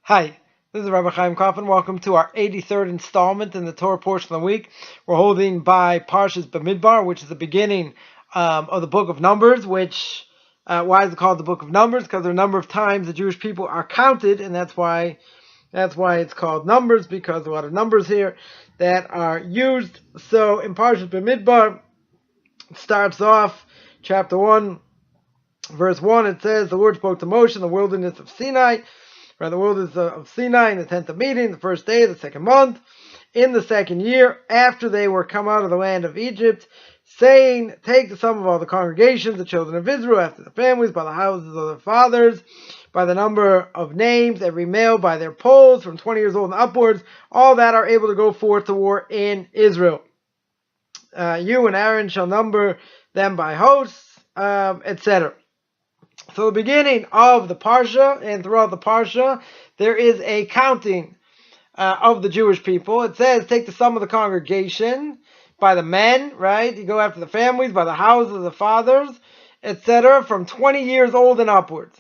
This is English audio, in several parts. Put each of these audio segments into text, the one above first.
Hi, this is Rabbi Chaim Kaufman. Welcome to our 83rd installment in the Torah portion of the week. We're holding by Parshas Bamidbar, which is the beginning of the book of Numbers. Why is it called the book of Numbers? Because there are a number of times the Jewish people are counted, and that's why it's called Numbers, because a lot of numbers here that are used. So in Parshas Bamidbar, it starts off chapter 1, verse 1. It says, the Lord spoke to Moshe in the wilderness of Sinai. The wilderness of Sinai in the 10th of meeting, the first day of the second month, in the second year, after they were come out of the land of Egypt, saying, take the sum of all the congregations, the children of Israel, after the families, by the houses of their fathers, by the number of names, every male by their polls, from 20 years old and upwards, all that are able to go forth to war in Israel. You and Aaron shall number them by hosts, etc. So the beginning of the Parsha, and throughout the Parsha, there is a counting of the Jewish people. It says, take the sum of the congregation by the men, right? You go after the families, by the houses of the fathers, etc., from 20 years old and upwards.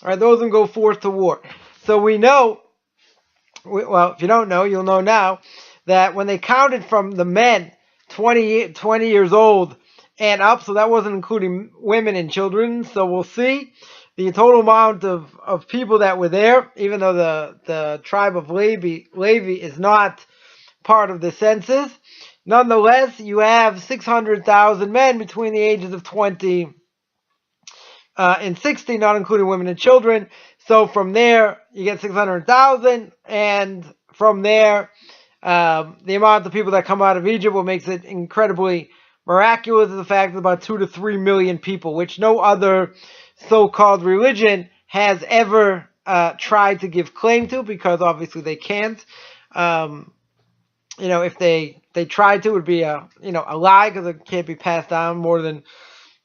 All right, those who go forth to war. So we know, well, if you don't know, you'll know now, that when they counted from the men 20 years old and up, so that wasn't including women and children. So we'll see the total amount of people that were there, even though the tribe of Levi is not part of the census. Nonetheless, you have 600,000 men between the ages of 20 and 60, not including women and children. So from there, you get 600,000, and from there, the amount of people that come out of Egypt, what makes it incredibly miraculous is the fact that about 2 to 3 million people, which no other so-called religion has ever tried to give claim to, because obviously they can't. If they tried to, it would be a lie, because it can't be passed down more than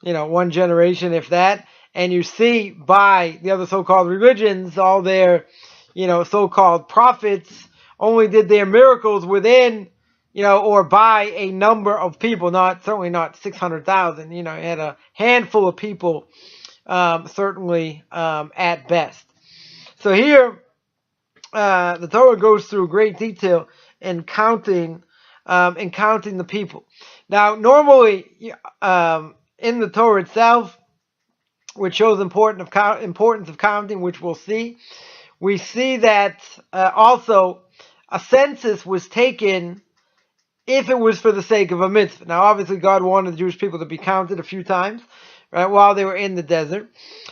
one generation, if that. And you see by the other so-called religions, all their so-called prophets only did their miracles within or by a number of people, certainly not 600,000. You had a handful of people, certainly at best. So here, the Torah goes through great detail in counting the people. Now, normally, in the Torah itself, which shows importance of counting, which we'll see, we see that also a census was taken if it was for the sake of a mitzvah. Now, obviously, God wanted the Jewish people to be counted a few times, right, while they were in the desert.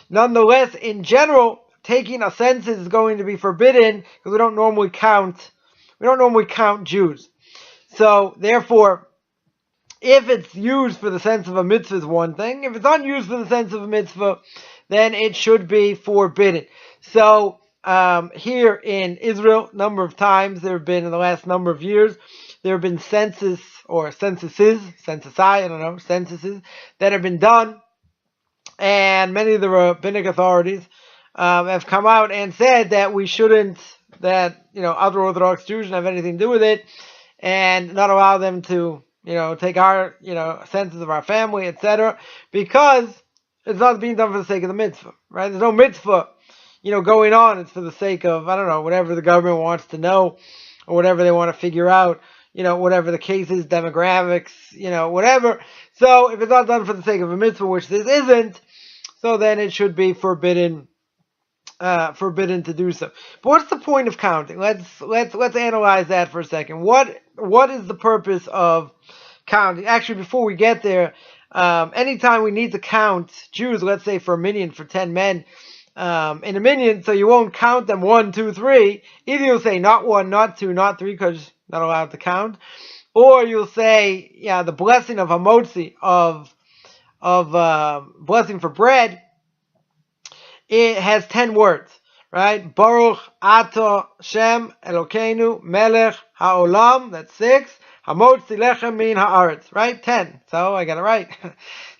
Nonetheless, in general, taking a census is going to be forbidden, because we don't normally count Jews. So, therefore, if it's used for the sense of a mitzvah is one thing. If it's not used for the sense of a mitzvah, then it should be forbidden. So, here in Israel, number of times there have been, in the last number of years, there have been censuses that have been done, and many of the rabbinic authorities have come out and said that we shouldn't, other Orthodox Jews shouldn't have anything to do with it, and not allow them to, take our, census of our family, etc., because it's not being done for the sake of the mitzvah, right? There's no mitzvah, going on. It's for the sake of, whatever the government wants to know, or whatever they want to figure out, whatever the case is, demographics, whatever. So if it's not done for the sake of a mitzvah, which this isn't, so then it should be forbidden to do so. But what's the point of counting? Let's analyze that for a second. What is the purpose of counting? Actually, before we get there, anytime we need to count Jews, let's say for a minyan, for 10 men, in a minyan, so you won't count them 1, 2, 3. Either you'll say not 1, not 2, not 3, because not allowed to count, or you'll say, the blessing of hamotzi, of blessing for bread, it has 10 words, right? Baruch Ato Shem Elokeinu Melech Haolam, that's 6. Hamotzi lechem min haaretz, right? 10. So I got it right.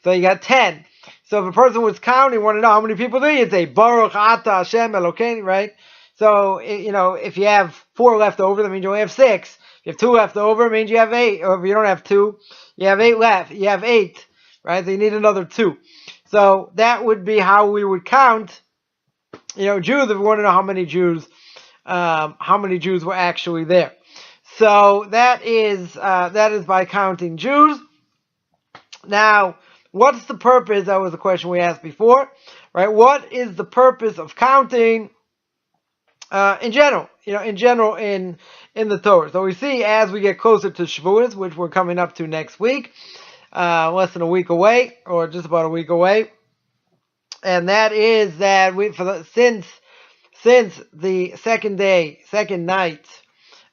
So you got 10. So if a person was counting, want to know how many people do you say Baruch Ata Hashem Elokeinu, right? So if you have 4 left over, that means you only have 6. If you have 2 left over, it means you have 8. Or if you don't have 2, you have 8 left. You have 8, right? So you need another 2. So that would be how we would count, Jews, if we want to know how many Jews how many Jews were actually there. So that is by counting Jews. Now, what's the purpose? That was the question we asked before, right? What is the purpose of counting in general? In the Torah. So we see as we get closer to Shavuos, which we're coming up to next week, less than a week away, or just about a week away, and that is that since the second night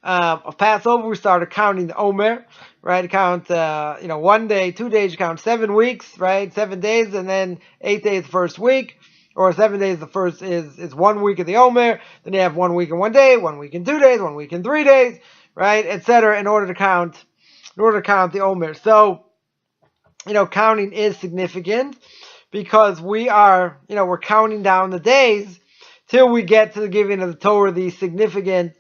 of Passover, we started counting the Omer, right? Count, 1 day, 2 days, you count 7 weeks, right? 7 days, and then 8 days the first week, or 7 days the first is 1 week of the Omer, then you have 1 week and 1 day, 1 week and 2 days, 1 week and 3 days, right, etc. in order to count the Omer. So, counting is significant because we're counting down the days till we get to the giving of the Torah, the significant,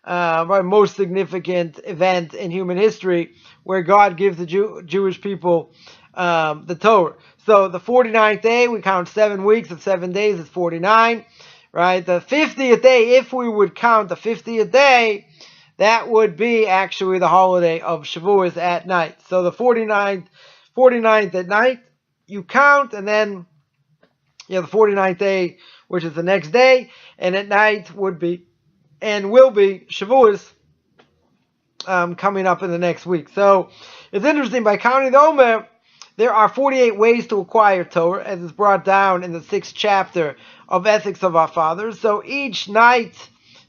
most significant event in human history, where God gives the Jewish people the Torah. So the 49th day, we count 7 weeks of 7 days is 49, right? The 50th day, if we would count the 50th day, that would be actually the holiday of Shavuos at night. So the 49th at night, you count, and then the 49th day, which is the next day, and at night would be and will be Shavuos coming up in the next week. So it's interesting, by counting the Omer, there are 48 ways to acquire Torah, as is brought down in the 6th chapter of Ethics of Our Fathers. So each night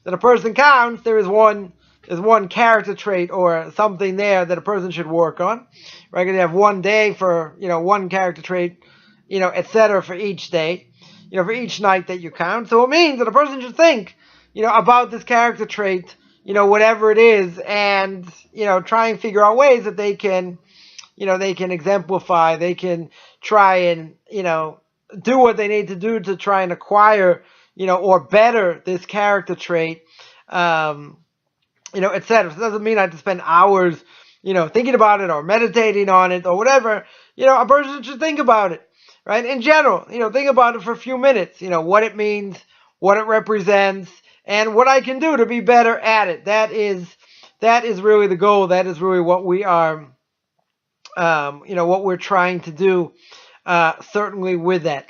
that a person counts, there is one character trait or something there that a person should work on. Right? You have 1 day for one character trait, etc. for each day, for each night that you count. So it means that a person should think, about this character trait, whatever it is, and try and figure out ways that they can exemplify, they can try and do what they need to do to try and acquire, or better this character trait, etc. So it doesn't mean I have to spend hours, thinking about it or meditating on it or whatever. A person should think about it, right? In general, think about it for a few minutes, what it means, what it represents, and what I can do to be better at it. That is really the goal. That is really what we are, what we're trying to do, certainly with that.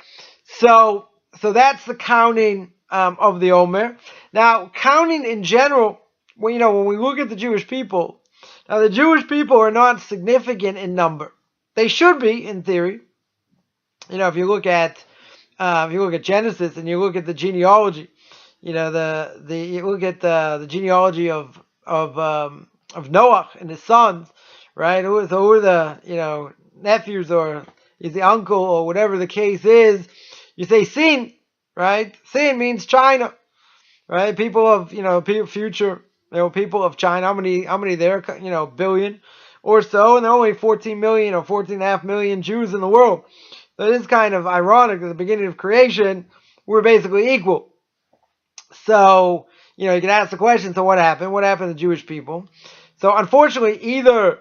So that's the counting of the Omer. Now, counting in general, when we look at the Jewish people, now the Jewish people are not significant in number. They should be, in theory. If you look at Genesis and you look at the genealogy, you look at the genealogy of Noah and his sons, right? Who are the nephews, or is the uncle, or whatever the case is? You say Sin, right? Sin means China, right? People of future, people of China. How many there? Billion or so, and there are only 14 million or 14.5 million Jews in the world. So it is kind of ironic. At the beginning of creation, we're basically equal. So, you can ask the question, so what happened? What happened to the Jewish people? So, unfortunately, either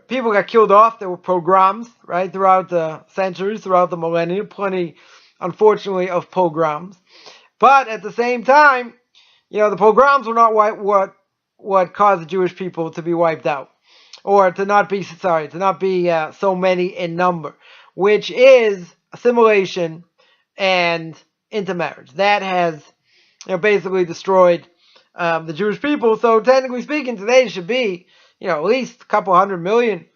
people got killed off, there were pogroms, right, throughout the centuries, throughout the millennium, plenty, unfortunately, of pogroms. But at the same time, the pogroms were not what caused the Jewish people to be wiped out, or to not be so many in number, which is assimilation and intermarriage. That has basically destroyed the Jewish people. So technically speaking, today should be at least a couple 100 million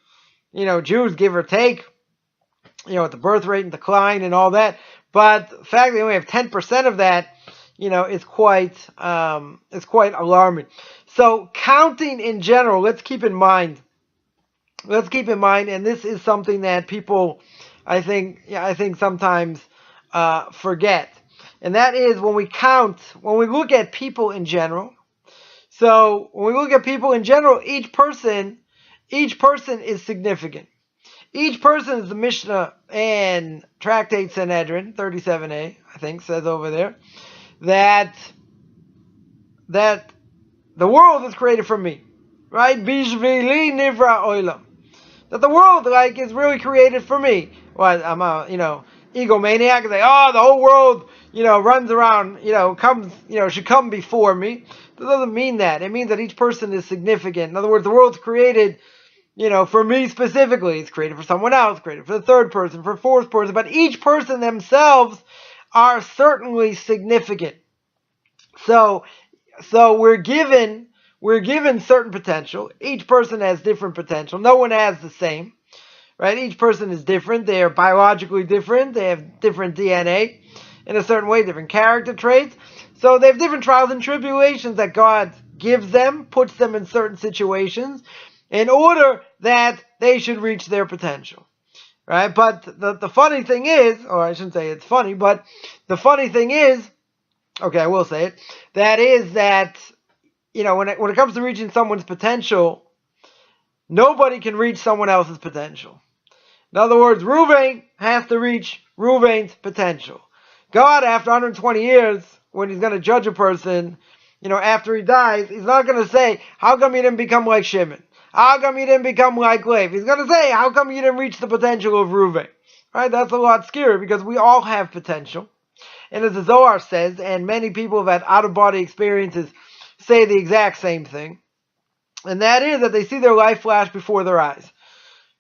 Jews, give or take, at the birth rate and decline and all that. But the fact that we only have 10% of that is quite alarming. So counting in general, let's keep in mind, and this is something that people I think sometimes forget. And that is when we look at people in general. So when we look at people in general, each person is significant. Each person, is the Mishnah and Tractate Sanhedrin 37a, I think, says over there, that the world is created for me, right? Bishvili nivra olam. That the world is really created for me. Well, egomaniac and say, oh, the whole world, runs around, comes, should come before me. It doesn't mean that. It means that each person is significant. In other words, the world's created, for me specifically. It's created for someone else, created for the third person, for fourth person, but each person themselves are certainly significant. So we're given certain potential. Each person has different potential. No one has the same, right? Each person is different. They are biologically different. They have different DNA in a certain way, different character traits. So they have different trials and tribulations that God gives them, puts them in certain situations in order that they should reach their potential, right? But the funny thing is, or I shouldn't say it's funny, but the funny thing is, okay, I will say it, that is that, when it comes to reaching someone's potential, nobody can reach someone else's potential. In other words, Reuven has to reach Reuven's potential. God, after 120 years, when he's going to judge a person, after he dies, he's not going to say, how come you didn't become like Shimon? How come you didn't become like Lev? He's going to say, how come you didn't reach the potential of Reuven? Right? That's a lot scary because we all have potential. And as the Zohar says, and many people have had out-of-body experiences say the exact same thing, and that is that they see their life flash before their eyes.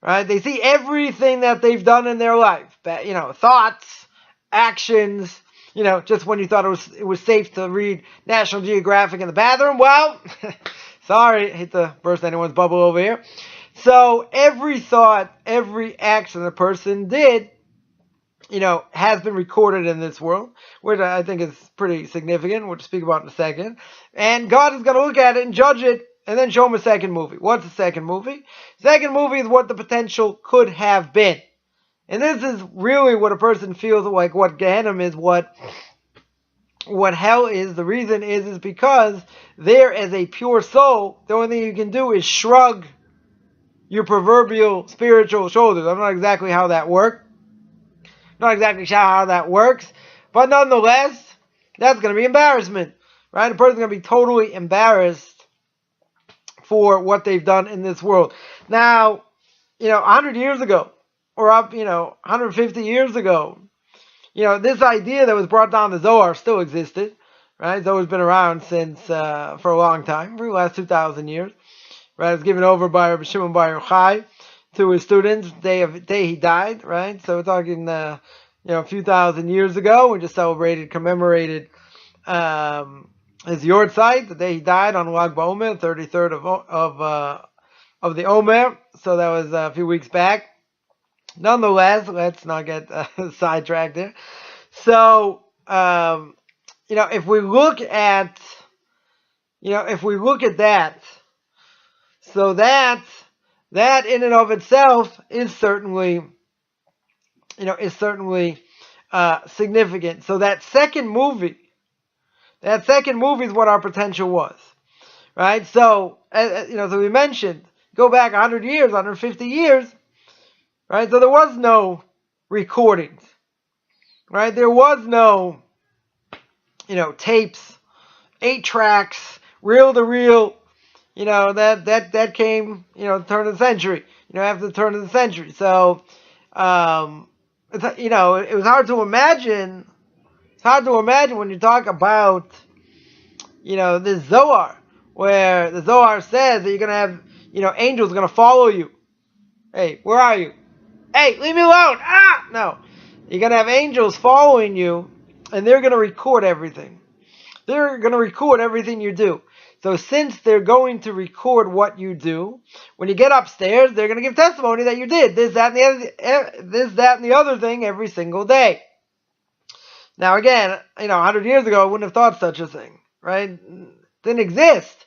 Right? They see everything that they've done in their life. Thoughts, actions, just when you thought it was safe to read National Geographic in the bathroom. Well, sorry, I hate to burst anyone's bubble over here. So every thought, every action a person did, has been recorded in this world, which I think is pretty significant. We'll speak about in a second. And God is going to look at it and judge it and then show him a second movie. What's the second movie? Second movie is what the potential could have been. And this is really what a person feels like, what Gehenna is, what hell is. The reason is because there, as a pure soul, the only thing you can do is shrug your proverbial spiritual shoulders. I'm not exactly how that works. Not exactly sure how that works. But nonetheless, that's going to be embarrassment. Right? A person's going to be totally embarrassed for what they've done in this world. Now, 100 years ago, or up, 150 years ago, this idea that was brought down to Zohar still existed, right? Zohar's been around since, for a long time, for the last 2,000 years, right? It was given over by Rabbi Shimon Bar Yochai to his students day he died, right? So we're talking, a few thousand years ago. We just commemorated, his Yortzeit, the day he died on Lag BaOmer, 33rd of the Omer. So that was a few weeks back. Nonetheless, let's not get sidetracked there. So, if we look at that, so that in and of itself is certainly significant. So that second movie is what our potential was, right? So, so we mentioned, go back 100 years, 150 years, right? So there was no recordings, right? There was no, tapes, 8 tracks, reel to reel, that came, the turn of the century, after the turn of the century. So, it was hard to imagine. It's hard to imagine when you talk about, this Zohar, where the Zohar says that you're going to have, angels going to follow you. Hey, where are you? Hey, leave me alone. No. You're going to have angels following you, and they're going to record everything. They're going to record everything you do. So since they're going to record what you do, when you get upstairs, they're going to give testimony that you did this, that, and the other thing every single day. Now again, 100 years ago, I wouldn't have thought such a thing, right? Didn't exist.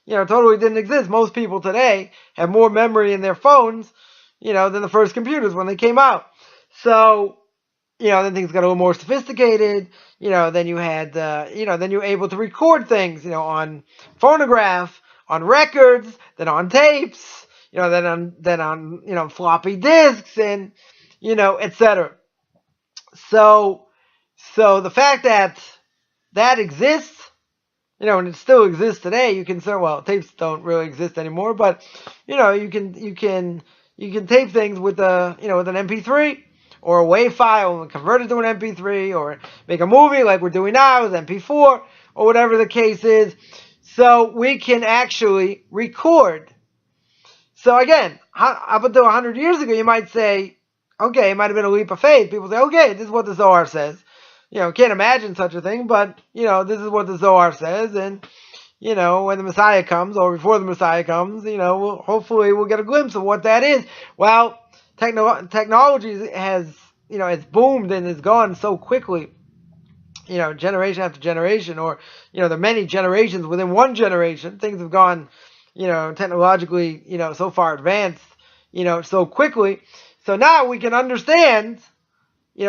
Totally didn't exist. Most people today have more memory in their phones, than the first computers when they came out. So, then things got a little more sophisticated. Then you had, then you were able to record things, on phonograph, on records, then on tapes, then on floppy disks, and, etc. So the fact that exists, and it still exists today, you can say, well, tapes don't really exist anymore, but, you can tape things with with an MP3 or a WAV file and convert it to an MP3, or make a movie like we're doing now with MP4, or whatever the case is. So we can actually record. So again, up until 100 years ago, you might say, okay, it might have been a leap of faith. People say, okay, this is what the Zohar says. Can't imagine such a thing, but, this is what the Zohar says. And, when the Messiah comes, or before the Messiah comes, hopefully we'll get a glimpse of what that is. Well, technology has, it's boomed and it's gone so quickly, generation after generation, or, there are many generations within one generation. Things have gone, technologically, so far advanced, so quickly. So now we can understand,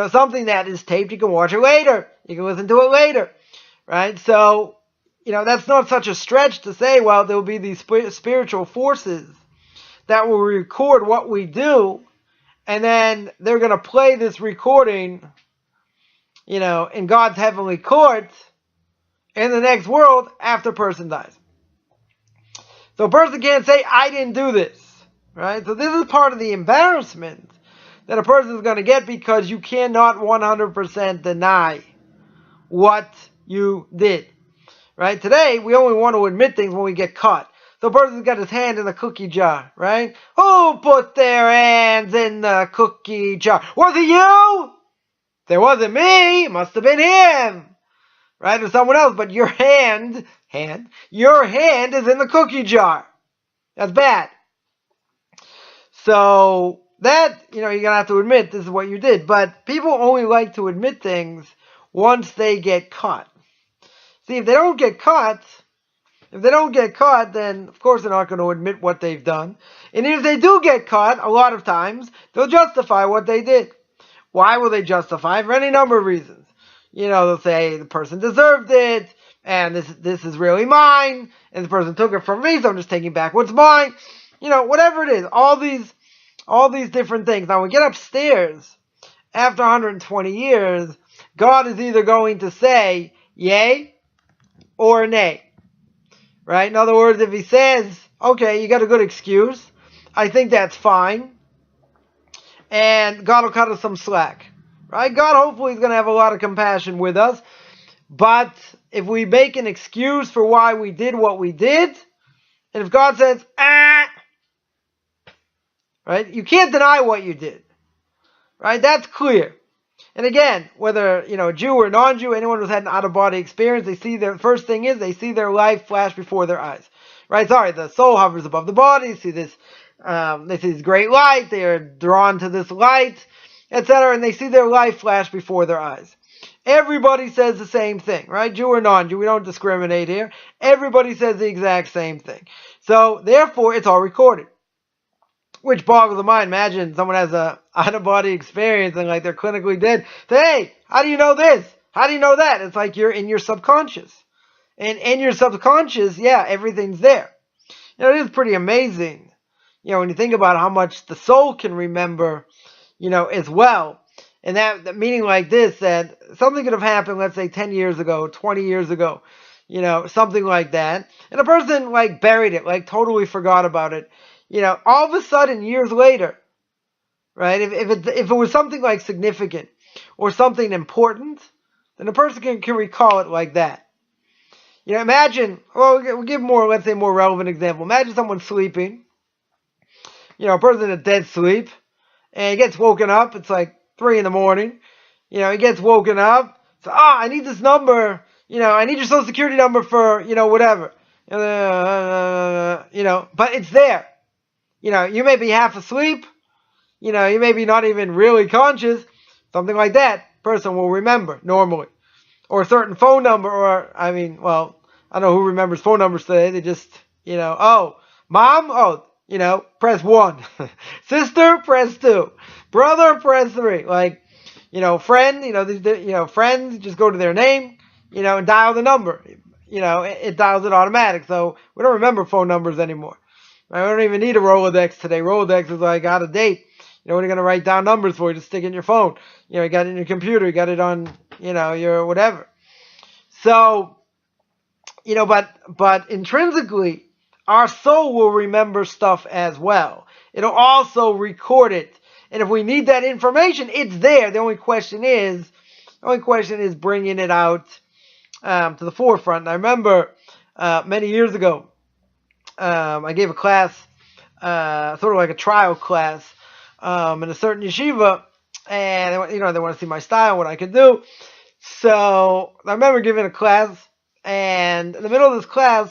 something that is taped. You can watch it later. You can listen to it later, right? So, that's not such a stretch to say, well, there will be these spiritual forces that will record what we do, and then they're going to play this recording, in God's heavenly court in the next world after a person dies. So a person can't say, I didn't do this, right? So this is part of the embarrassment that a person is going to get, because you cannot 100% deny what you did, right? Today, we only want to admit things when we get caught. So a person's got his hand in the cookie jar, right? Who put their hands in the cookie jar? Was it you? If it wasn't me, it must have been him, right? Or someone else, but your hand is in the cookie jar. That's bad. So that, you're going to have to admit this is what you did. But people only like to admit things once they get caught. See, if they don't get caught, then of course they're not going to admit what they've done. And if they do get caught, a lot of times, they'll justify what they did. Why will they justify? For any number of reasons. They'll say the person deserved it, and this is really mine, and the person took it from me, so I'm just taking back what's mine. Whatever it is, all these different things. Now, when we get upstairs, after 120 years, God is either going to say yay or nay, right? In other words, if he says, okay, you got a good excuse, I think that's fine, and God will cut us some slack, right? God hopefully is going to have a lot of compassion with us, but if we make an excuse for why we did what we did, and if God says, right, you can't deny what you did, right? That's clear. And again, whether, Jew or non-Jew, anyone who's had an out-of-body experience, they see their life flash before their eyes, right? Sorry, the soul hovers above the body, they see this great light, they are drawn to this light, etc., and they see their life flash before their eyes. Everybody says the same thing, right? Jew or non-Jew, we don't discriminate here. Everybody says the exact same thing. So, therefore, it's all recorded. Which boggles the mind. Imagine someone has a out-of-body experience and they're clinically dead. Say, hey, how do you know this? How do you know that? It's like you're in your subconscious. And in your subconscious, everything's there. It is pretty amazing, when you think about how much the soul can remember, as well. And that meaning like this, that something could have happened, let's say 10 years ago, 20 years ago, something like that. And a person buried it, totally forgot about it. All of a sudden, years later, right? If it was something significant or something important, then a person can recall it like that. Imagine, we'll give let's say more relevant example. Imagine someone sleeping, a person in a dead sleep, and he gets woken up. It's 3 in the he gets woken up. So, I need this number. I need your social security number for, whatever. But it's there. You may be half asleep. You may be not even really conscious. Something like that. Person will remember normally. Or a certain phone number, or, I don't know who remembers phone numbers today. They just, mom, press 1. Sister, press 2. Brother, press 3. Friend, friends, just go to their name, and dial the number. It dials it automatic. So we don't remember phone numbers anymore. Right? We don't even need a Rolodex today. Rolodex is out of date. What are you going to write down numbers for? You just stick it in your phone. You got it in your computer. You got it on, your whatever. So, but intrinsically, our soul will remember stuff as well. It'll also record it And if we need that information, it's there. The only question is bringing it out to the forefront. And I remember many years ago, I gave a class, sort of like a trial class, in a certain yeshiva, and they want to see my style, what I could do. So I remember giving a class, and in the middle of this class,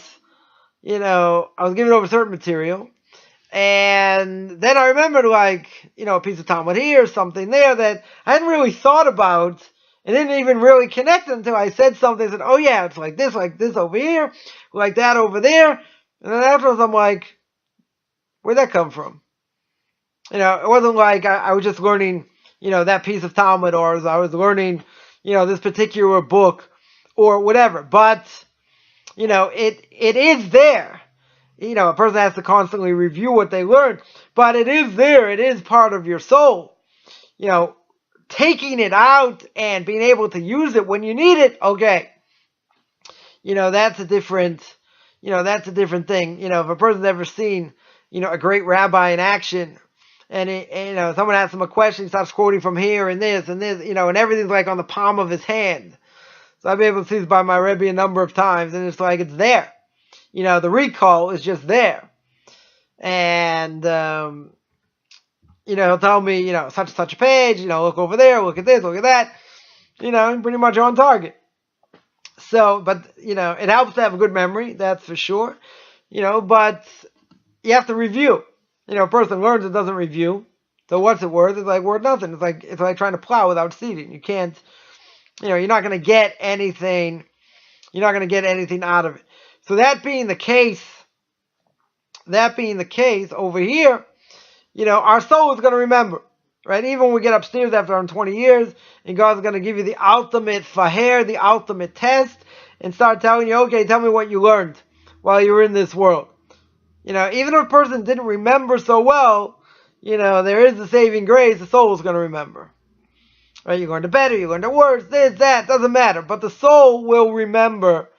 I was giving over certain material, and then I remembered, a piece of Talmud here, something there that I hadn't really thought about, and didn't even really connect until I said something. I said, oh yeah, it's like this over here, like that over there. And then afterwards, I'm like, where'd that come from? It wasn't like I was just learning, that piece of Talmud, or I was learning, this particular book, or whatever. But, it is there. A person has to constantly review what they learned, but it is there. It is part of your soul. Taking it out and being able to use it when you need it, okay. That's a different thing. If a person's ever seen, a great rabbi in action, and someone asks him a question, he starts quoting from here and this, and everything's like on the palm of his hand. So I've been able to see this by my Rebbe a number of times, and it's like, it's there. The recall is just there. And, he'll tell me, such and such a page, look over there, look at this, look at that, pretty much on target. So, but, it helps to have a good memory, that's for sure, but you have to review. A person learns and doesn't review, so what's it worth? It's like worth nothing. It's like trying to plow without seeding. You can't, you're not going to get anything, out of it. So that being the case over here, our soul is going to remember, right? Even when we get upstairs after 20 years, and God's going to give you the ultimate faher, the ultimate test, and start telling you, okay, tell me what you learned while you were in this world. Even if a person didn't remember so well, there is the saving grace, the soul is going to remember. Right? You're going to better, you're going to worse, this, that, doesn't matter. But the soul will remember,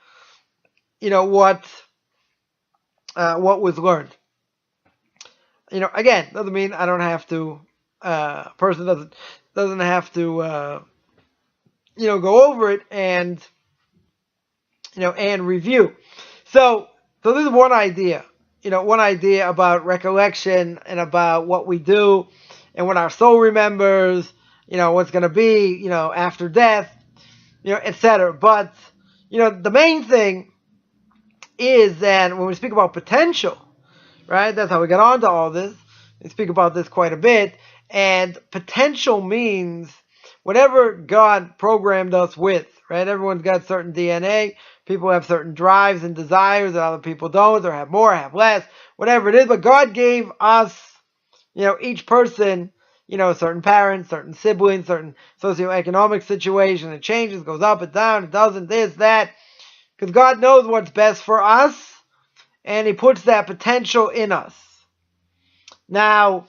what was learned. Again, doesn't mean I don't have to, a person doesn't have to, go over it and, and review. So this is one idea, about recollection and about what we do and what our soul remembers, what's going to be, after death, etc. But, the main thing is that when we speak about potential, right? That's how we got onto all this. We speak about this quite a bit. And potential means whatever God programmed us with, right? Everyone's got certain DNA. People have certain drives and desires that other people don't, or have more, have less, whatever it is. But God gave us, each person, certain parents, certain siblings, certain socioeconomic situation. It changes, goes up and down, it doesn't, this, that. Because God knows what's best for us, and He puts that potential in us. Now,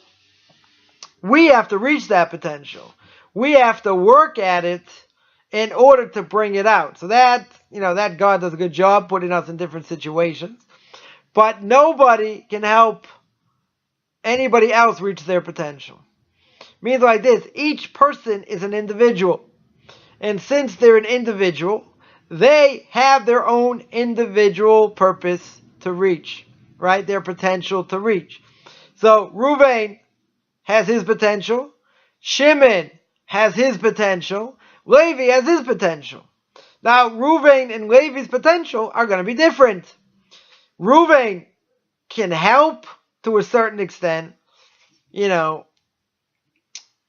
we have to reach that potential. We have to work at it in order to bring it out. So that God does a good job putting us in different situations. But nobody can help anybody else reach their potential. Means like this, each person is an individual. And since they're an individual, they have their own individual purpose to reach, right? Their potential to reach. So Reuven has his potential. Shimon has his potential. Levi has his potential. Now, Reuven and Levi's potential are going to be different. Reuven can help to a certain extent.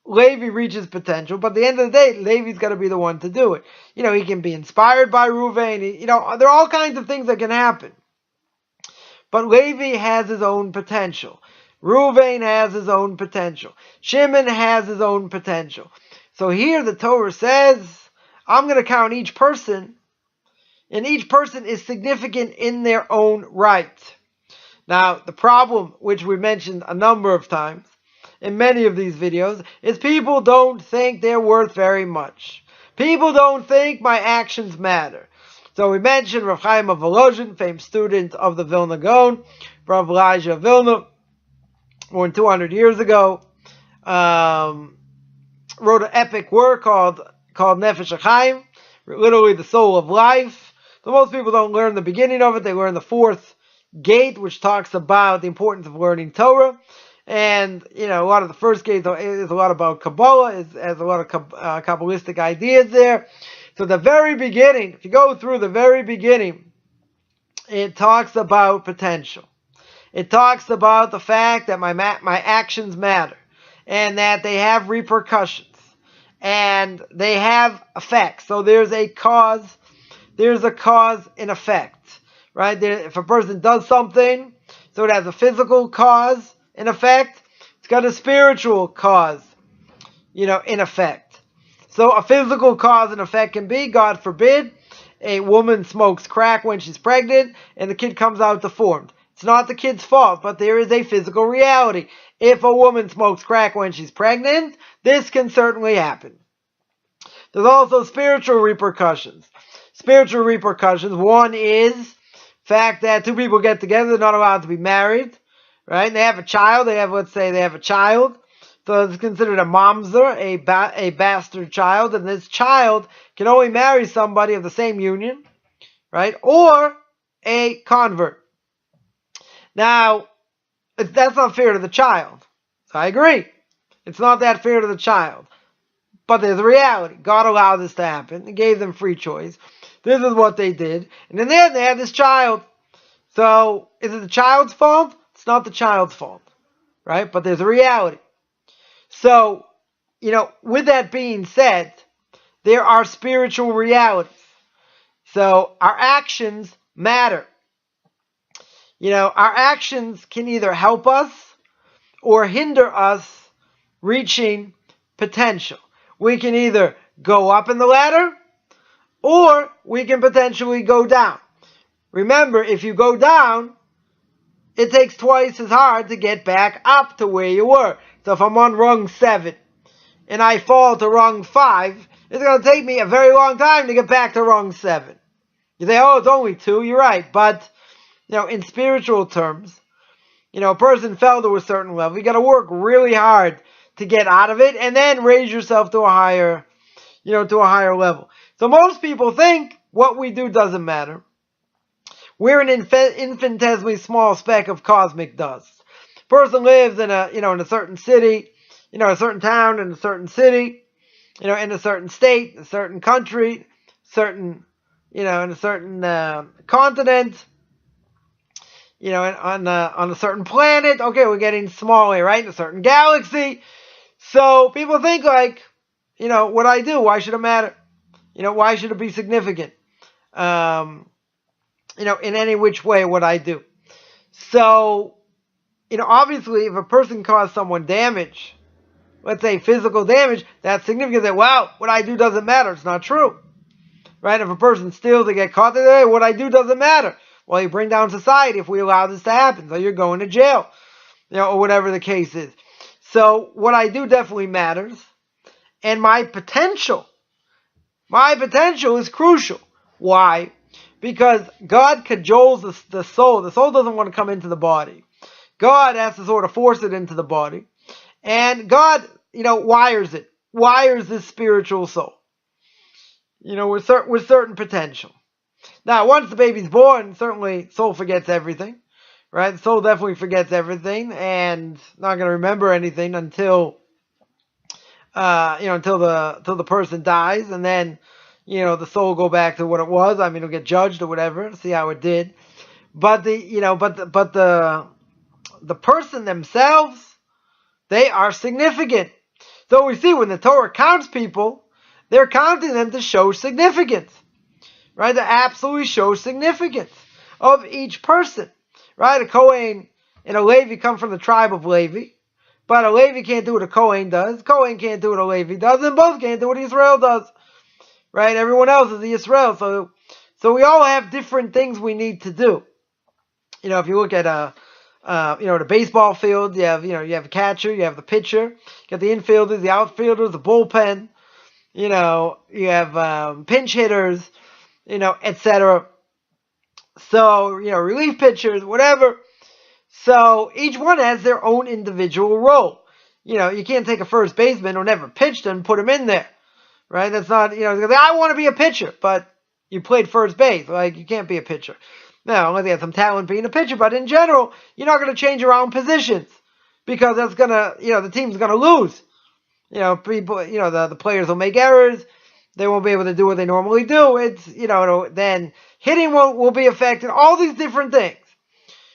Levi reaches potential, but at the end of the day, Levi's got to be the one to do it. He can be inspired by Reuven. There are all kinds of things that can happen. But Levi has his own potential. Reuven has his own potential. Shimon has his own potential. So here the Torah says, I'm going to count each person, and each person is significant in their own right. Now, the problem, which we mentioned a number of times in many of these videos, is people don't think they're worth very much. People don't think my actions matter. So we mentioned Rav Chaim of Volozhin, famous student of the Vilna Gaon, Rav Elijah of Vilna, more than 200 years ago. wrote an epic work called Nefesh HaChaim, literally the soul of life. So most people don't learn the beginning of it. They learn the fourth gate, which talks about the importance of learning Torah. And, a lot of the first gate is a lot about Kabbalah, has a lot of Kabbalistic ideas there. So the very beginning, if you go through the very beginning, it talks about potential. It talks about the fact that my actions matter, and that they have repercussions, and they have effects. So there's a cause and effect, right? If a person does something, so it has a physical cause and effect, it's got a spiritual cause, in effect. So a physical cause and effect can be, God forbid, a woman smokes crack when she's pregnant and the kid comes out deformed. It's not the kid's fault, but there is a physical reality. If a woman smokes crack when she's pregnant, this can certainly happen. There's also spiritual repercussions. Spiritual repercussions, one is the fact that two people get together, they're not allowed to be married, right? They have a child, let's say they have a child. So it's considered a mamzer, a bastard child, and this child can only marry somebody of the same union, right? Or a convert. Now, that's not fair to the child. So I agree. It's not that fair to the child. But there's a reality. God allowed this to happen. He gave them free choice. This is what they did. And in the end, they had this child. So, is it the child's fault? It's not the child's fault. Right? But there's a reality. So, with that being said, there are spiritual realities. So, our actions matter. Our actions can either help us or hinder us reaching potential. We can either go up in the ladder or we can potentially go down. Remember, if you go down, it takes twice as hard to get back up to where you were. So if I'm on rung 7 and I fall to rung 5, it's going to take me a very long time to get back to rung 7. You say, oh, it's only 2. You're right. But, in spiritual terms, a person fell to a certain level. You got to work really hard to get out of it and then raise yourself to a higher, level. So most people think what we do doesn't matter. We're an infinitesimally small speck of cosmic dust. Person lives in a certain city, a certain town, in a certain city, in a certain state, a certain country, in a certain continent, on a certain planet. Okay, we're getting smaller, right? In a certain galaxy. So people think what I do, why should it matter? Why should it be significant? In any which way what I do. So, obviously if a person caused someone damage, let's say physical damage, that's significant. That, wow, what I do doesn't matter. It's not true. Right? If a person steals, they get caught, hey, what I do doesn't matter. Well, you bring down society if we allow this to happen. So you're going to jail. Or whatever the case is. So what I do definitely matters. And my potential is crucial. Why? Because God cajoles the soul. The soul doesn't want to come into the body. God has to sort of force it into the body. And God, wires this spiritual soul. With certain potential. Now, once the baby's born, certainly soul forgets everything. Right? The soul definitely forgets everything and not going to remember anything until the person dies, and then the soul go back to what it was. I mean, it'll get judged or whatever, see how it did. But the person themselves, they are significant. So we see when the Torah counts people, they're counting them to show significance, right? To absolutely show significance of each person. Right? A Kohen and a Levi come from the tribe of Levi. But a Levi can't do what a Kohen does. Kohen can't do what a Levi does. And both can't do what Israel does. Right? Everyone else is the Israel. So we all have different things we need to do. If you look at the baseball field, you have a catcher, you have the pitcher, you have the infielders, the outfielders, the bullpen. You have pinch hitters, etc. So, relief pitchers, whatever. So, each one has their own individual role. you can't take a first baseman who never pitched and put him in there, right? That's not, I want to be a pitcher, but you played first base. Like, you can't be a pitcher. Now, unless you have some talent being a pitcher, but in general, you're not going to change around positions because that's going to, the team's going to lose. People, the players will make errors. They won't be able to do what they normally do. It's, then hitting will be affected. All these different things.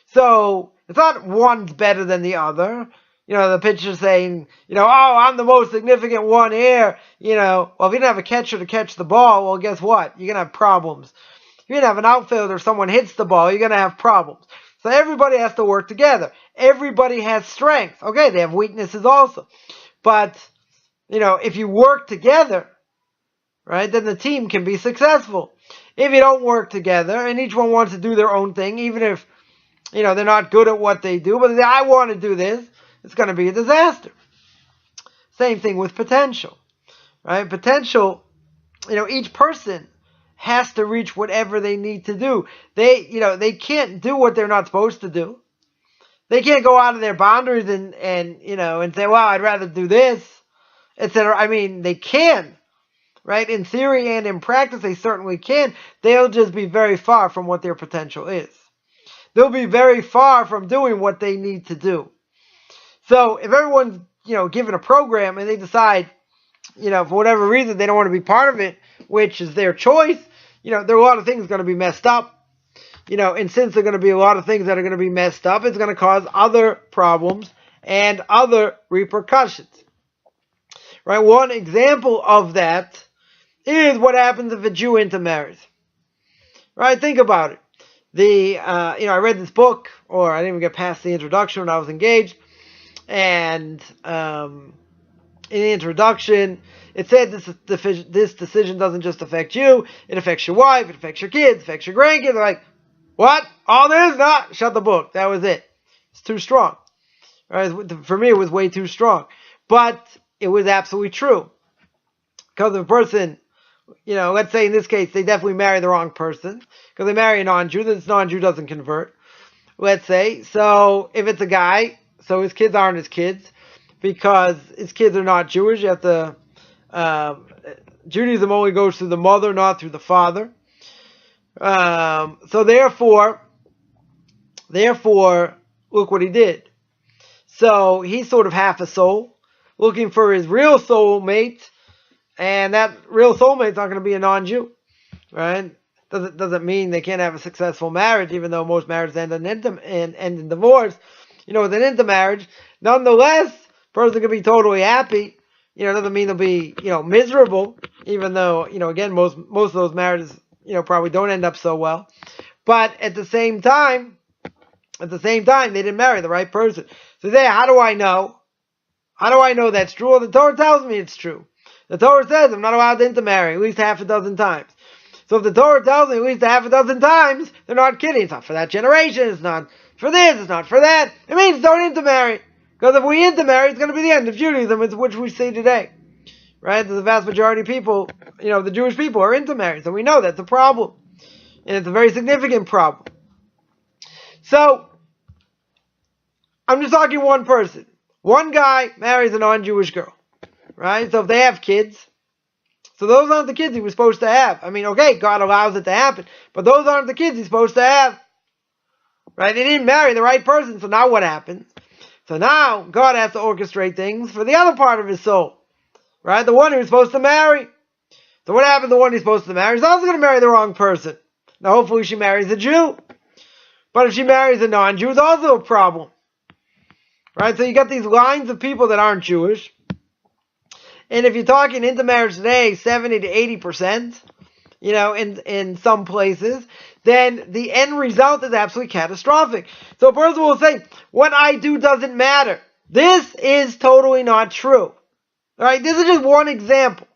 So it's not one's better than the other. The pitcher's saying, oh, I'm the most significant one here. Well, if you didn't have a catcher to catch the ball, well, guess what? You're going to have problems. If you didn't have an outfielder, someone hits the ball, you're going to have problems. So everybody has to work together. Everybody has strengths. Okay, they have weaknesses also. But, if you work together, right, then the team can be successful. If you don't work together and each one wants to do their own thing, even if, they're not good at what they do, but they say, I want to do this, it's going to be a disaster. Same thing with potential, right? Potential, each person has to reach whatever they need to do. They can't do what they're not supposed to do. They can't go out of their boundaries and say, well, I'd rather do this, etc. I mean, they can, right? In theory and in practice, they certainly can. They'll just be very far from what their potential is. They'll be very far from doing what they need to do. So if everyone's, given a program and they decide, for whatever reason they don't want to be part of it, which is their choice, there are a lot of things going to be messed up. And since there are going to be a lot of things that are going to be messed up, it's going to cause other problems and other repercussions. Right? One example of that is what happens if a Jew intermarries. Right? Think about it. I read this book, or I didn't even get past the introduction when I was engaged, and in the introduction, it said this decision doesn't just affect you, it affects your wife, it affects your kids, it affects your grandkids. They're like, what? All this? No, shut the book. That was it. It's too strong. Right? For me, it was way too strong. But it was absolutely true. Because if a person, let's say in this case, they definitely marry the wrong person, because they marry a non-Jew, this non-Jew doesn't convert, let's say. So if it's a guy, so his kids aren't his kids, because his kids are not Jewish. You have to, Judaism only goes through the mother, not through the father. So therefore, look what he did. So he's sort of half a soul, looking for his real soulmate, and that real soulmate's not going to be a non-Jew, right? Doesn't mean they can't have a successful marriage, even though most marriages end in divorce. With an intermarriage, nonetheless, person can be totally happy. Doesn't mean they'll be, miserable, even though, again, most of those marriages, probably don't end up so well. But at the same time, they didn't marry the right person. So they say, how do I know? How do I know that's true? Well, the Torah tells me it's true. The Torah says I'm not allowed to intermarry at least half a dozen times. So if the Torah tells me at least half a dozen times, they're not kidding. It's not for that generation. It's not for this. It's not for that. It means don't intermarry. Because if we intermarry, it's going to be the end of Judaism, which we see today. Right? The vast majority of people, the Jewish people are intermarried. So we know that's a problem. And it's a very significant problem. So, I'm just talking one person. One guy marries a non-Jewish girl. Right? So if they have kids, so those aren't the kids he was supposed to have. I mean, okay, God allows it to happen, but those aren't the kids he's supposed to have. Right? He didn't marry the right person, so now what happens? So now God has to orchestrate things for the other part of his soul. Right? The one he was supposed to marry. So what happened to the one he's supposed to marry? He's also going to marry the wrong person. Now hopefully she marries a Jew. But if she marries a non-Jew, it's also a problem. Right? So you got these lines of people that aren't Jewish. And if you're talking intermarriage today, 70 to 80%, in some places, then the end result is absolutely catastrophic. So a person will say, what I do doesn't matter. This is totally not true. All right, this is just one example.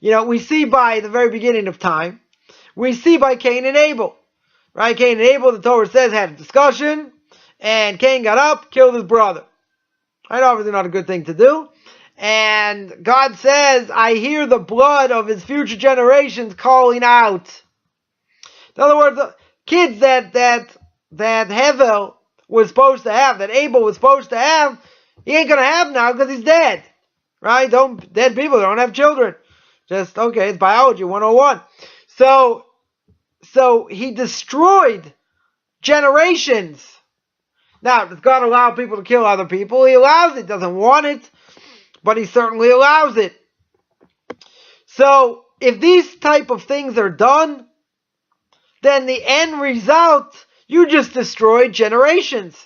We see by the very beginning of time, we see by Cain and Abel. Right, Cain and Abel, the Torah says, had a discussion, and Cain got up, killed his brother. Right, obviously not a good thing to do. And God says, I hear the blood of his future generations calling out. In other words, the kids that Hevel was supposed to have, that Abel was supposed to have, he ain't going to have now because he's dead. Right? Dead people don't have children. Just, okay, it's biology 101. So he destroyed generations. Now, does God allow people to kill other people? He allows it. Doesn't want it, but he certainly allows it. So, if these type of things are done, then the end result, you just destroyed generations.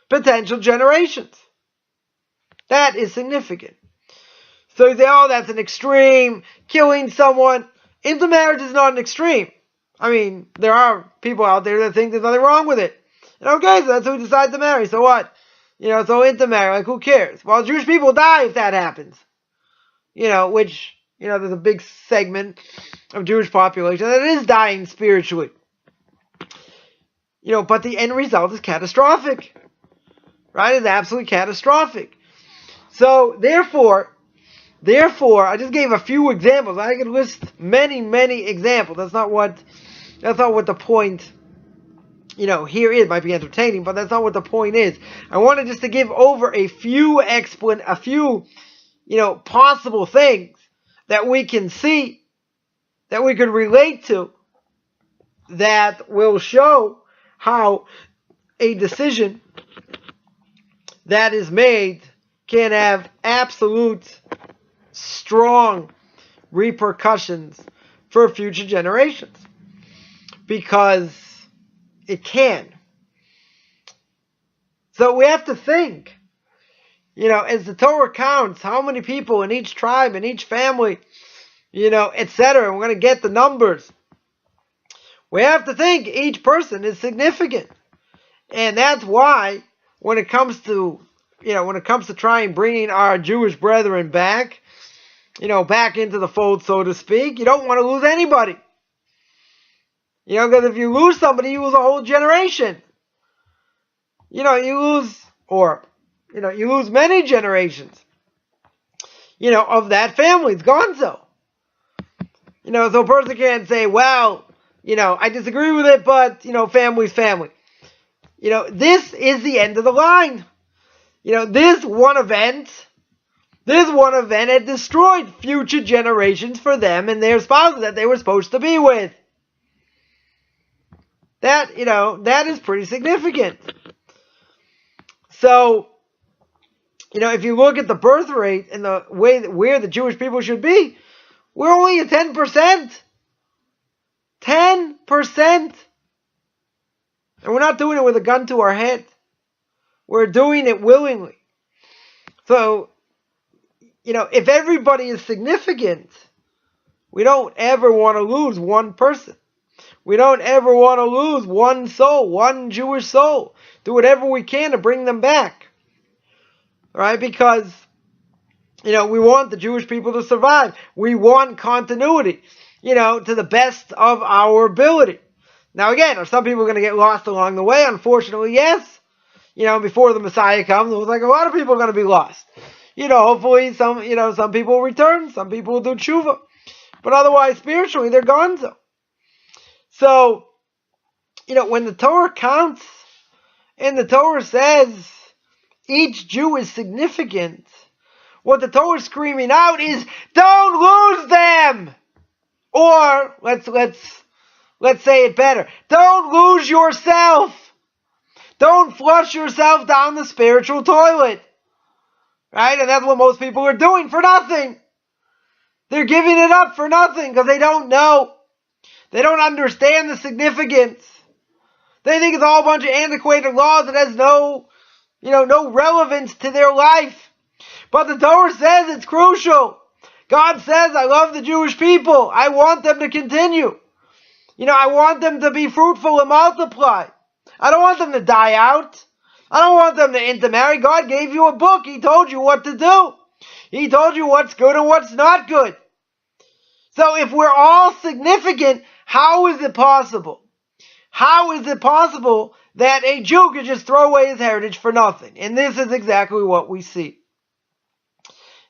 Potential generations. That is significant. So you say, oh, that's an extreme. Killing someone. Intermarriage is not an extreme. I mean, there are people out there that think there's nothing wrong with it. And okay, so that's who we decide to marry. So what? So intermarry. Like, who cares? Well, Jewish people die if that happens. Which, there's a big segment of Jewish population that is dying spiritually. But the end result is catastrophic. Right? It's absolutely catastrophic. So, therefore, I just gave a few examples. I could list many, many examples. That's not what the point, here is. It might be entertaining, but that's not what the point is. I wanted just to give over a few possible things that we can see, that we could relate to, that will show how a decision that is made can have absolute strong repercussions for future generations. Because it can. So we have to think, as the Torah counts, how many people in each tribe, in each family, etc. We're going to get the numbers. We have to think each person is significant. And that's why when it comes to trying bringing our Jewish brethren back, back into the fold, so to speak, you don't want to lose anybody. Because if you lose somebody, you lose a whole generation. You lose many generations, of that family. It's gone so. So a person can't say, well, I disagree with it, but, family's family. This is the end of the line. This one event had destroyed future generations for them and their spouses that they were supposed to be with. That is pretty significant. So, if you look at the birth rate and the way where the Jewish people should be, we're only at 10%. 10%. And we're not doing it with a gun to our head. We're doing it willingly. So, if everybody is significant, we don't ever want to lose one person. We don't ever want to lose one soul, one Jewish soul. Do whatever we can to bring them back. Right? Because, we want the Jewish people to survive. We want continuity, to the best of our ability. Now again, are some people going to get lost along the way? Unfortunately, yes. Before the Messiah comes, it was like a lot of people are going to be lost. Hopefully some people will return. Some people will do tshuva. But otherwise, spiritually, they're gone. So, when the Torah counts, and the Torah says each Jew is significant, what the Torah is screaming out is, don't lose them! Or, let's say it better, don't lose yourself! Don't flush yourself down the spiritual toilet. Right? And that's what most people are doing for nothing. They're giving it up for nothing because they don't know. They don't understand the significance. They think it's all a bunch of antiquated laws that has no relevance to their life. But the Torah says it's crucial. God says, I love the Jewish people. I want them to continue. I want them to be fruitful and multiply. I don't want them to die out. I don't want them to intermarry. God gave you a book. He told you what to do. He told you what's good and what's not good. So if we're all significant, how is it possible? How is it possible that a Jew could just throw away his heritage for nothing? And this is exactly what we see.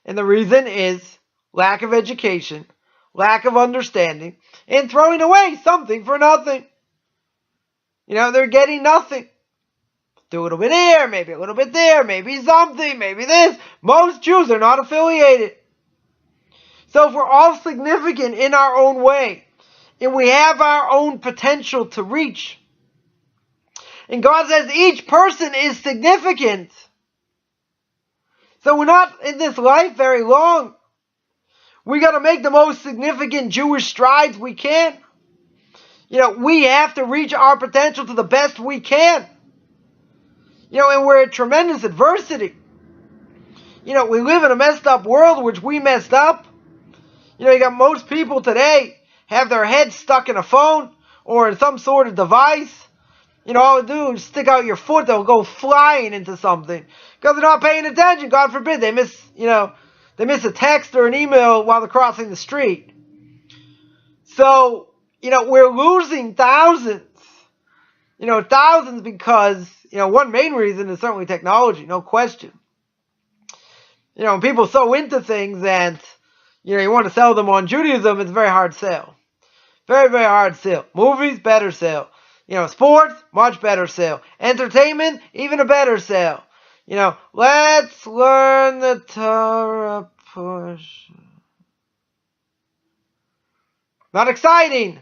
And the reason is lack of education, lack of understanding, and throwing away something for nothing. They're getting nothing. Do a little bit here, maybe a little bit there, maybe something, maybe this. Most Jews are not affiliated. So if we're all significant in our own way, and we have our own potential to reach, and God says each person is significant, so we're not in this life very long. We got to make the most significant Jewish strides we can. We have to reach our potential to the best we can. And we're at tremendous adversity. We live in a messed up world, which we messed up. You got most people today have their head stuck in a phone or in some sort of device. All they do is stick out your foot, they'll go flying into something. Because they're not paying attention, God forbid. They miss a text or an email while they're crossing the street. So, we're losing thousands. Thousands because, one main reason is certainly technology, no question. When people are so into things and, you want to sell them on Judaism, it's a very hard sale. Very, very hard sale. Movies, better sale. Sports, much better sale. Entertainment, even a better sale. Let's learn the Torah push. Not exciting.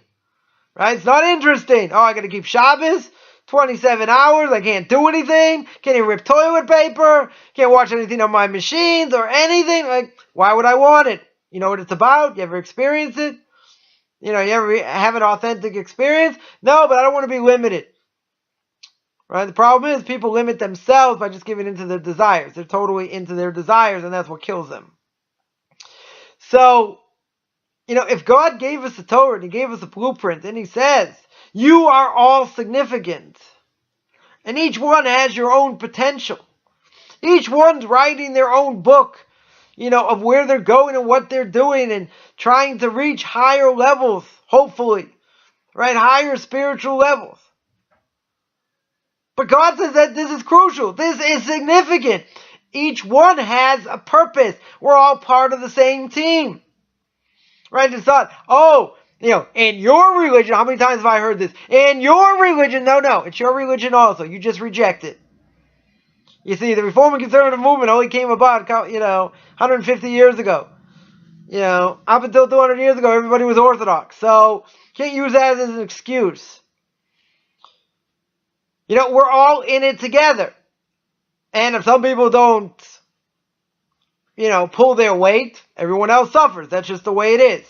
Right? It's not interesting. Oh, I got to keep Shabbos. 27 hours. I can't do anything. Can't even rip toilet paper. Can't watch anything on my machines or anything. Why would I want it? You know what it's about? You ever experience it? You ever have an authentic experience? No, but I don't want to be limited. Right? The problem is people limit themselves by just giving into their desires. They're totally into their desires, and that's what kills them. So, if God gave us the Torah and He gave us a blueprint, and He says, you are all significant, and each one has your own potential. Each one's writing their own book, of where they're going and what they're doing and trying to reach higher levels, hopefully, right? Higher spiritual levels. But God says that this is crucial. This is significant. Each one has a purpose. We're all part of the same team. Right? It's not, in your religion, how many times have I heard this? In your religion, no, it's your religion also. You just reject it. You see, the Reform and Conservative movement only came about, 150 years ago. Up until 200 years ago, everybody was Orthodox. So, can't use that as an excuse. We're all in it together. And if some people don't, pull their weight, everyone else suffers. That's just the way it is.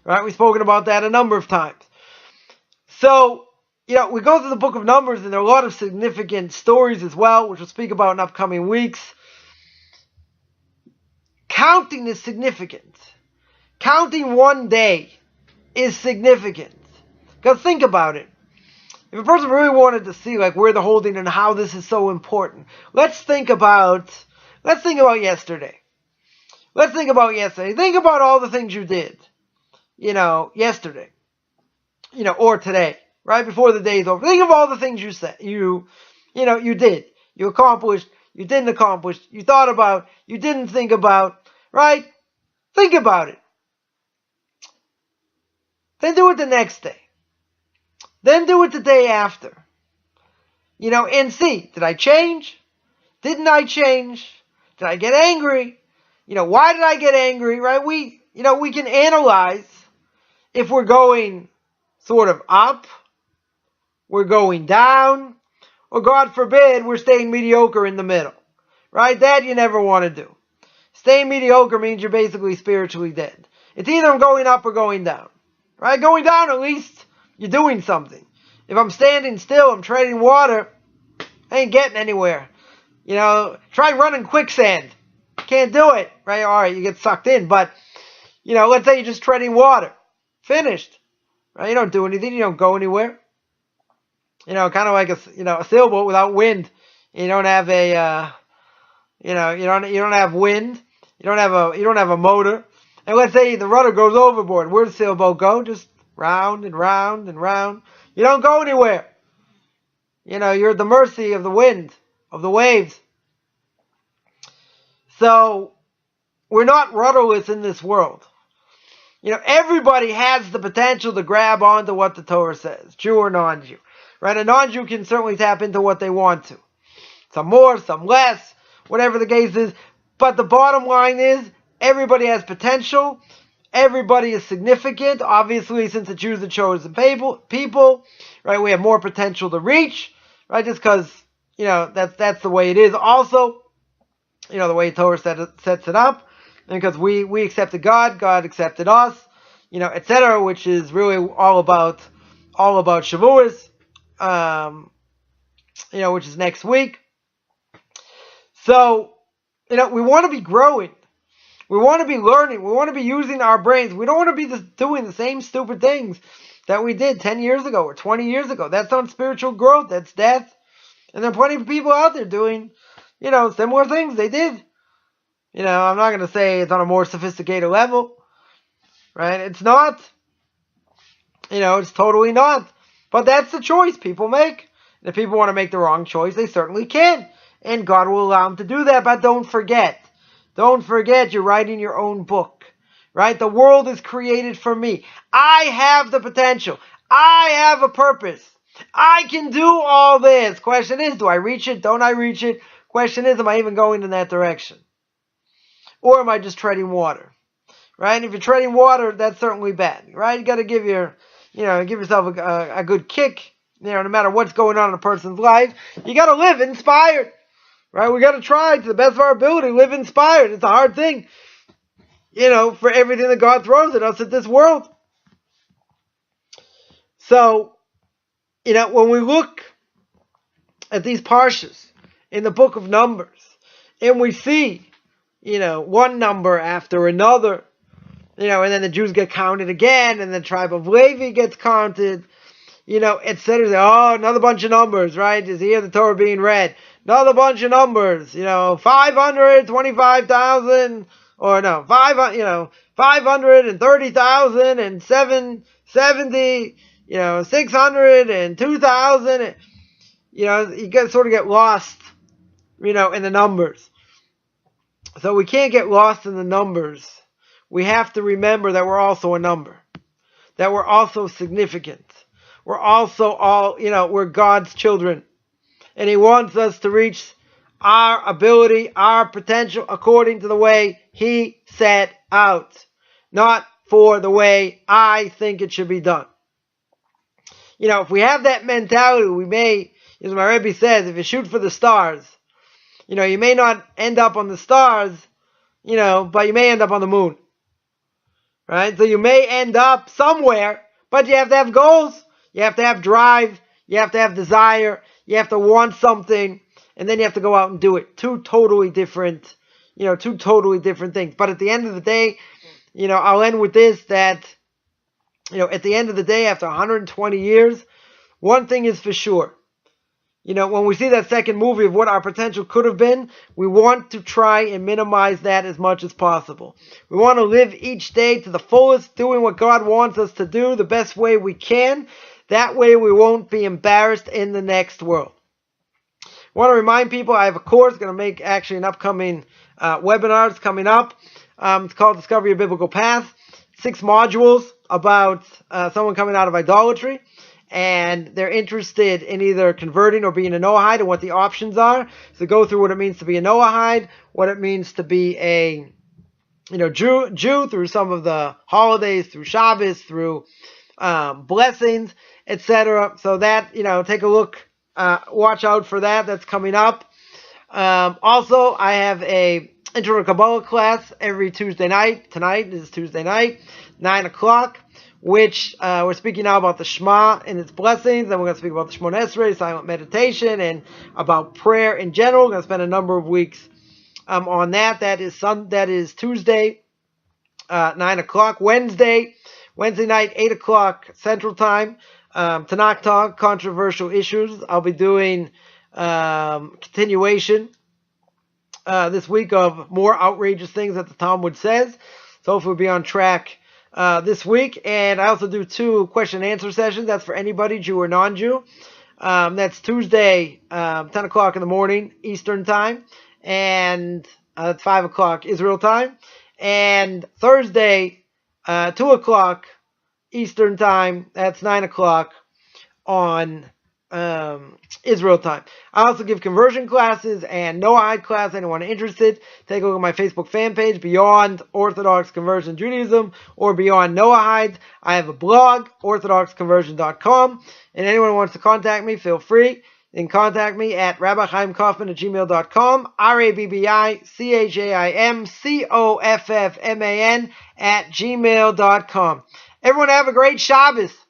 Right? We've spoken about that a number of times. So, we go through the book of Numbers, and there are a lot of significant stories as well, which we'll speak about in upcoming weeks. Counting is significant. Counting one day is significant. Because think about it. If a person really wanted to see where they're holding and how this is so important, let's think about yesterday. Let's think about yesterday. Think about all the things you did, yesterday, or today, right before the day's over. Think of all the things you said, you did, you accomplished, you didn't accomplish, you thought about, you didn't think about, right? Think about it. Then do it the next day. Then do it the day after. And see, did I change? Didn't I change? Did I get angry? Why did I get angry, right? We can analyze if we're going sort of up, we're going down, or God forbid, we're staying mediocre in the middle, right? That you never want to do. Staying mediocre means you're basically spiritually dead. It's either I'm going up or going down, right? Going down, at least you're doing something. If I'm standing still, I'm treading water, I ain't getting anywhere. Try running quicksand. Can't do it, right? All right, you get sucked in. But, let's say you're just treading water. Finished. Right? You don't do anything. You don't go anywhere. Kind of like a sailboat without wind. You don't have you don't have wind. You don't have a motor. And let's say the rudder goes overboard. Where does the sailboat go? Just round and round and round. You don't go anywhere. You're at the mercy of the wind, of the waves. So, we're not rudderless in this world. Everybody has the potential to grab onto what the Torah says, Jew or non-Jew. right? A non-Jew can certainly tap into what they want to. Some more, some less, whatever the case is. But the bottom line is, everybody has potential. Everybody is significant. Obviously, since the Jews are chosen people, right, we have more potential to reach, right, just because, that's the way it is. Also, the way Torah sets it up, and because we accepted God, God accepted us, etc., which is really all about Shavuos, which is next week. So, we want to be growing. We want to be learning. We want to be using our brains. We don't want to be doing the same stupid things that we did 10 years ago or 20 years ago. That's not spiritual growth. That's death. And there are plenty of people out there doing, similar things they did. I'm not going to say it's on a more sophisticated level, right? It's not. It's totally not. But that's the choice people make. And if people want to make the wrong choice, they certainly can. And God will allow them to do that. But don't forget, you're writing your own book, right? The world is created for me. I have the potential. I have a purpose. I can do all this. Question is, do I reach it? Don't I reach it? Question is, am I even going in that direction? Or am I just treading water? Right? And if you're treading water, that's certainly bad, right? You got to give yourself a good kick, no matter what's going on in a person's life. You got to live inspired, right? We got to try to the best of our ability, live inspired. It's a hard thing, for everything that God throws at us at this world. So, when we look at these parshas in the book of Numbers, and we see, one number after another, and then the Jews get counted again, and the tribe of Levi gets counted, etc. Oh, another bunch of numbers, right? Is here the Torah being read? Another bunch of numbers, 525,000, or no, 530,000 and 770, 600 and 2,000. You sort of get lost, in the numbers. So we can't get lost in the numbers. We have to remember that we're also a number, that we're also significant. We're also all, we're God's children. And He wants us to reach our ability, our potential, according to the way He set out, not for the way I think it should be done. If we have that mentality, we may, as my Rebbe says, if you shoot for the stars, you may not end up on the stars, but you may end up on the moon. Right? So you may end up somewhere, but you have to have goals. You have to have drive. You have to have desire. You have to want something. And then you have to go out and do it. Two totally different things. But at the end of the day, I'll end with this, that, at the end of the day, after 120 years, one thing is for sure. When we see that second movie of what our potential could have been, we want to try and minimize that as much as possible. We want to live each day to the fullest, doing what God wants us to do the best way we can. That way we won't be embarrassed in the next world. I want to remind people I have a course, going to make actually an upcoming webinars coming up. It's called Discover Your Biblical Path. 6 modules about someone coming out of idolatry. And they're interested in either converting or being a Noahide and what the options are. So go through what it means to be a Noahide, what it means to be a Jew through some of the holidays, through Shabbos, through blessings, etc. So that, take a look, watch out for that. That's coming up. Also, I have a Intro to Kabbalah class every Tuesday night. Tonight is Tuesday night, 9 o'clock. Which we're speaking now about the Shema and its blessings, and we're going to speak about the Shemona Esrei, silent meditation, and about prayer in general. We're going to spend a number of weeks on that. That is Tuesday, 9 o'clock. Wednesday night, 8 o'clock Central Time. Tanakh Talk, controversial issues. I'll be doing continuation this week of more outrageous things that the Talmud says. So hopefully we'll be on track this week. And I also do 2 question and answer sessions. That's for anybody, Jew or non-Jew. That's Tuesday, 10 o'clock in the morning, Eastern Time. And that's 5 o'clock Israel Time. And Thursday, 2 o'clock Eastern Time. That's 9 o'clock on Israel time. I also give conversion classes and Noahide class. Anyone interested, take a look at my Facebook fan page, Beyond Orthodox Conversion Judaism or Beyond Noahide. I have a blog, orthodoxconversion.com, and anyone who wants to contact me, feel free. You can contact me at rabbichaimkaufman@gmail.com, RABBICHAIMCOFFMAN @gmail.com. Everyone have a great Shabbos.